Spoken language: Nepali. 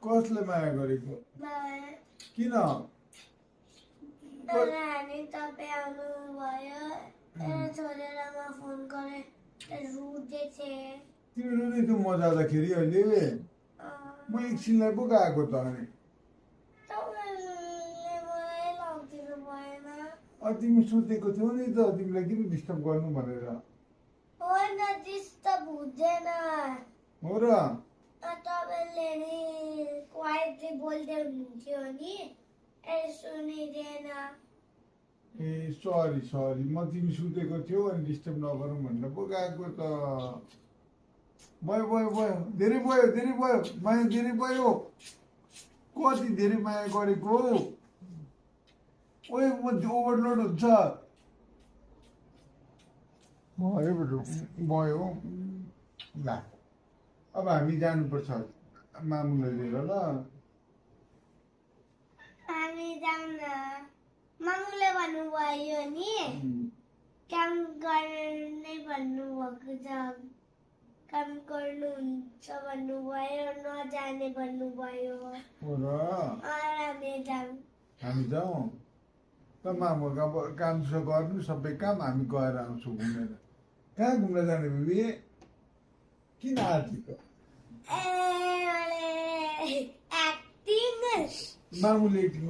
कसले माया गरेको किन हामी तपाईँ आउनुभयो छोडेर म फोन गरेँ रुँदै थिएँ तिमी रुँदै थियौ म जाँदाखेरि अहिले म एकछिनलाई पो गएको त अनि तपाईँले मलाई लगिदिनु भएन तिमी सुतेको थियौ नि त तिमीलाई किन डिस्टर्ब गर्नु भनेर होइन डिस्टर्ब हुँदैन हो र तपाईँले नि क्वाइटली बोल्दै हुनुहुन्थ्यो नि सुनिँदैन ए सरी सरी म तिमी सुतेको थियौ अनि डिस्टर्ब नगरौँ भनेर पो गएको त भयो भयो भयो धेरै भयो माया धेरै भयो कति धेरै माया गरेको ओए म ओभरलोड हुन्छ भयो ल अब हामी जानुपर्छ मामुलाई लिएर ल हामी जाउँ न मामुले भन्नुभयो नि काम गर्ने भन्नुभएको छ काम गर्नुहुन्छ भन्नुभयो नजाने भन्नुभयो हो र हामी जाउँ हामी जाउँ त मामु अब काम गर्नु सबै काम हामी गएर आउँछौँ घुमेर कहाँ घुम्न जाने बेबी किन आँटेको एक्टिङ मामुले एक्टिङ